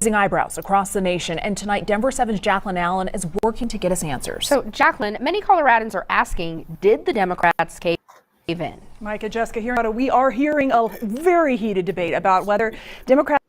raising eyebrows across the nation, and tonight Denver 7's Jacqueline Allen is working to get us answers. So, Jacqueline, many Coloradans are asking, did the Democrats cave in? Micah, Jessica, here we are hearing a very heated debate about whether Democrats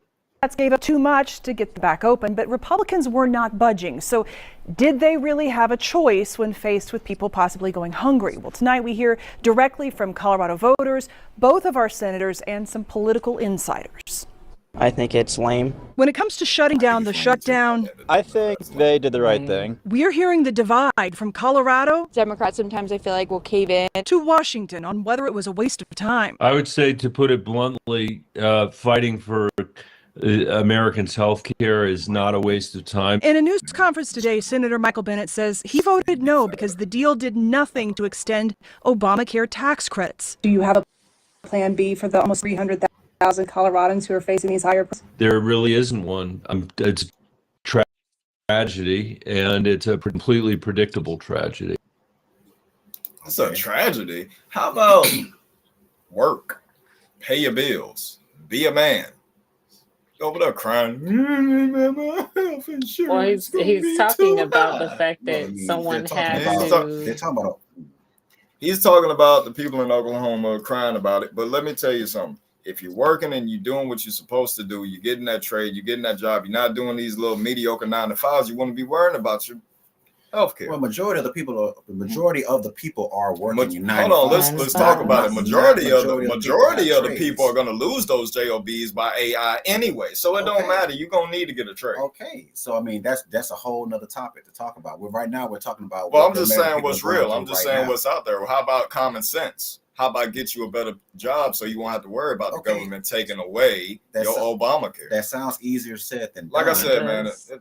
gave up too much to get back open, but Republicans were not budging. So did they really have a choice when faced with people possibly going hungry? Well, tonight we hear directly from Colorado voters, both of our senators, and some political insiders. I think it's lame. When it comes to shutting down the shutdown, I think they did the right thing. we're hearing the divide from Colorado Democrats sometimes I feel like will cave in. to Washington on whether it was a waste of time. I would say, to put it bluntly, fighting for Americans' health care is not a waste of time. In a news conference today, Senator Michael Bennet says he voted no because the deal did nothing to extend Obamacare tax credits. Do you have a plan B for the almost 300,000 Coloradans who are facing these higher prices? There really isn't one. It's tragedy, and it's a completely predictable tragedy. It's a tragedy. How about work, pay your bills, be a man? Over there crying. Well, he's talking about the fact that someone has to. He's talking about the people in Oklahoma crying about it. But let me tell you something. If you're working and you're doing what you're supposed to do, you're getting that trade, you're getting that job, you're not doing these little mediocre 9-to-5s, you want to be worrying about your healthcare. Well, majority of the people are working. Hold on, let's talk about it. Majority of the people are going to lose those jobs by AI anyway, so it don't matter. You're going to need to get a trade. Okay, so I mean that's a whole nother topic to talk about. Right now we're talking about. Well, I'm just saying what's real. I'm just saying what's out there. Well, how about common sense? How about get you a better job so you won't have to worry about the government taking away your Obamacare? That sounds easier said than done. Like I said, man, it's an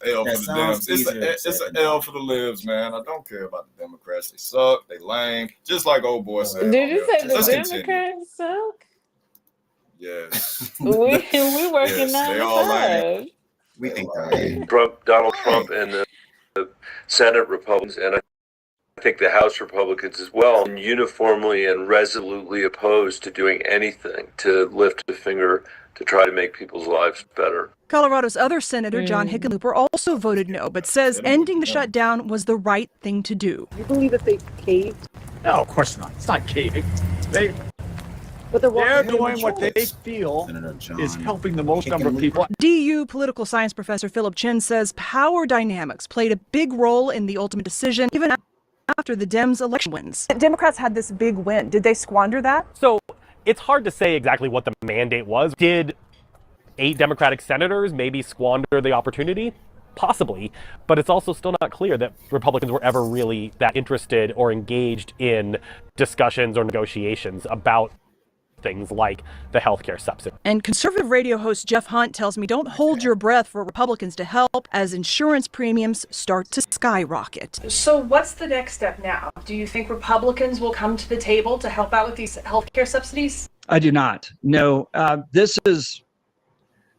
L for the Dems. It's an L for the libs, man. I don't care about the Democrats. They suck. They lame. Just like old boy said. Did you say the Democrats suck? Yes. we working they all lame. We think Donald Trump and the Senate Republicans, and I think the House Republicans as well, uniformly and resolutely opposed to doing anything to lift a finger to try to make people's lives better. Colorado's other senator, John Hickenlooper, also voted no, but says ending the shutdown was the right thing to do. You believe that they caved? No, of course not. It's not caving. They're doing what they feel is helping the most number of people. DU political science professor Philip Chin says power dynamics played a big role in the ultimate decision, even after the Dems' election wins. Democrats had this big win. Did they squander that? So it's hard to say exactly what the mandate was. Did 8 Democratic senators maybe squander the opportunity? Possibly, but it's also still not clear that Republicans were ever really that interested or engaged in discussions or negotiations about things like the healthcare subsidy. And conservative radio host Jeff Hunt tells me don't hold your breath for Republicans to help as insurance premiums start to skyrocket. So what's the next step now? Do you think Republicans will come to the table to help out with these healthcare subsidies? I do not. No, this is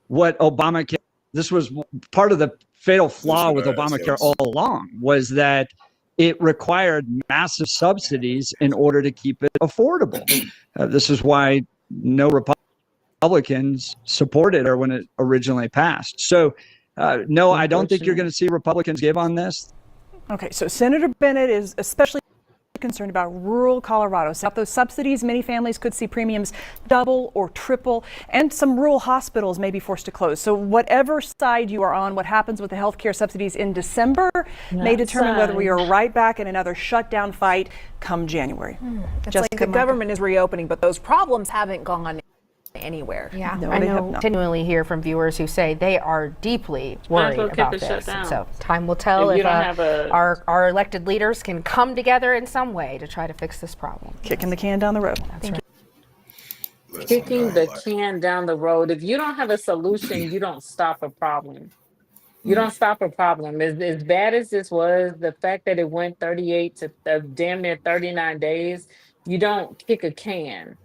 what Obamacare, this was part of the fatal flaw with Obamacare all along, was that it required massive subsidies in order to keep it affordable. This is why no Republicans supported it when it originally passed. So, no, I don't think you're going to see Republicans give on this. Okay, so Senator Bennet is especially concerned about rural Colorado. So those subsidies, many families could see premiums double or triple, and some rural hospitals may be forced to close. So whatever side you are on, what happens with the health care subsidies in December may determine whether we are right back in another shutdown fight come January. It's Jessica, like the government is reopening, but those problems haven't gone anywhere. Yeah, No, I they have know. not. Continually hear from viewers who say they are deeply worried about this. So time will tell if our elected leaders can come together in some way to try to fix this problem. Kicking the can down the road. That's right. Kicking the can down the road. If you don't have a solution, you don't stop a problem. You don't stop a problem. As bad as this was, the fact that it went 38 to damn near 39 days, you don't kick a can.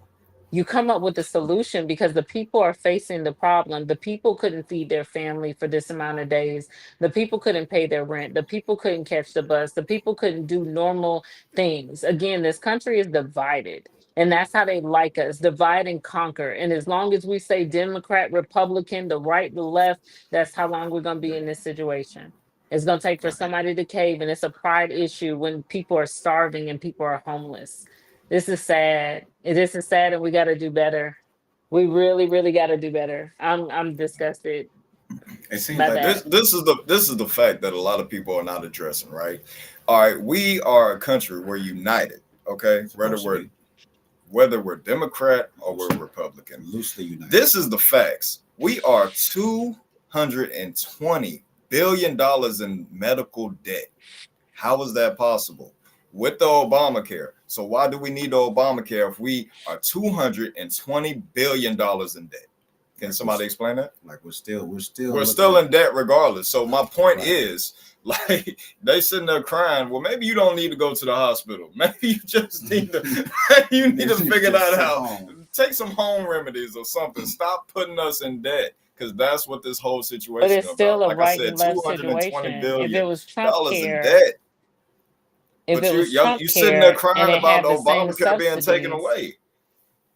You come up with a solution because the people are facing the problem. The people couldn't feed their family for this amount of days. The people couldn't pay their rent. The people couldn't catch the bus. The people couldn't do normal things. Again, this country is divided. And that's how they like us, divide and conquer. And as long as we say Democrat, Republican, the right, the left, that's how long we're going to be in this situation. It's going to take for somebody to cave. And it's a pride issue when people are starving and people are homeless. This is sad. This is sad, and we got to do better. We really, really got to do better. I'm disgusted. It seems by like that. This is the fact that a lot of people are not addressing, right? All right, we are a country. We're united, okay? Whether we're Democrat or we're Republican, loosely united. This is the facts. We are $220 billion in medical debt. How is that possible? With the Obamacare. So why do we need the Obamacare if we are $220 billion in debt? Can somebody explain that? Like we're still in debt regardless. So my point is, like, they sitting there crying. Well, maybe you don't need to go to the hospital. Maybe you just need to figure that out. Take some home remedies or something. Stop putting us in debt, because that's what this whole situation is about. But it's still a like right I said, and left $220 situation. billion If it was Trump in care, debt. if But it was Trump you sitting there care and crying it about had the the same Obamacare being taken subsidies. away.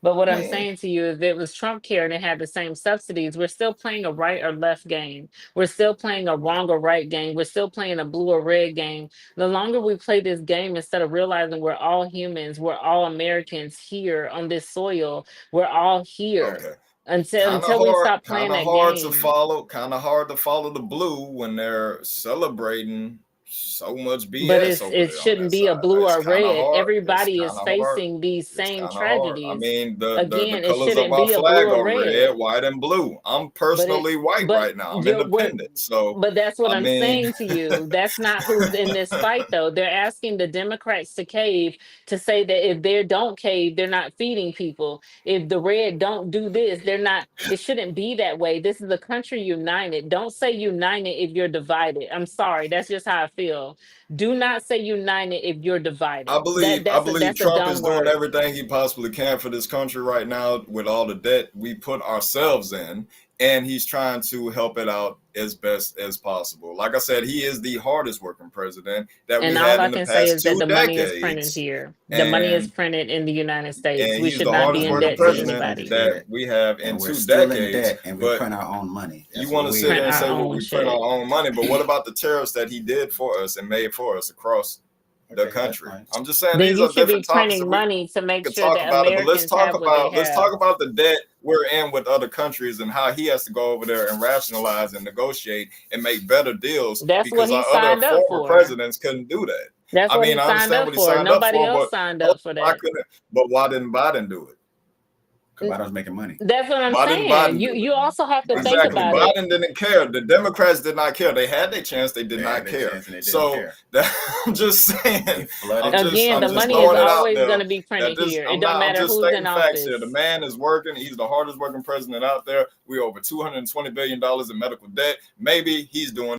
But what I'm Man. saying to you, if it was Trump care and it had the same subsidies, we're still playing a right or left game. We're still playing a wrong or right game. We're still playing a blue or red game. The longer we play this game, instead of realizing we're all humans, we're all Americans here on this soil, we're all here. Okay. Until we stop playing that game. Kind of hard to follow the blue when they're celebrating so much BS. But over it there shouldn't on be that a side. blue It's or kinda red. hard. Everybody It's is kinda hard. facing these It's same kinda hard. tragedies. I mean, the Again, it colors shouldn't of our be a flag blue or are red. red, white, and blue. I'm personally white right now. I'm independent. So, But that's what I I'm mean- saying to you. That's not who's in this fight, though. They're asking the Democrats to cave, to say that if they don't cave, they're not feeding people. If the red don't do this, they're not. It shouldn't be that way. This is a country united. Don't say united if you're divided. I'm sorry. That's just how I feel. Do not say united if you're divided. I believe that's a Trump dumb is doing word. everything he possibly can for this country right now with all the debt we put ourselves in, and he's trying to help it out as best as possible. Like I said, he is the hardest working president that And we all had I in the can say past is that 2 the money is printed decades. here. The money is And- printed in the United States. And We he's should the not hardest be in working debt to president anybody. that we have in And we're 2 still in decades. debt, and we But print our own money. you That's want what to we- sit there and Print say, our well, own we shit. print our own money, but what about the tariffs that he did for us and made for us across the Okay, country? that's fine. I'm just saying Then these you are should be different topics that printing we money to make could sure talk that about it. But Americans have what they let's have. talk about the debt we're in with other countries and how he has to go over there and rationalize and negotiate and make better deals That's what because he our signed other up former for. presidents couldn't do that. That's I what mean, he I signed understand up what he for. signed up Nobody for, else but signed up for that. why didn't Biden do it? Because Biden's making money. That's what I'm Why didn't saying. Biden You do you also have to think Exactly. about it. Biden didn't care. The Democrats did not care. They had their chance. They did They not had their care. chance and they didn't So care. I'm just saying. flooded. Again, I'm the just money throwing is it out always there going to be that printed this- here. I'm It don't not- I'm matter just who's stating in facts office. here. The man is working. He's the hardest working president out there. We over $220 billion in medical debt. Maybe he's doing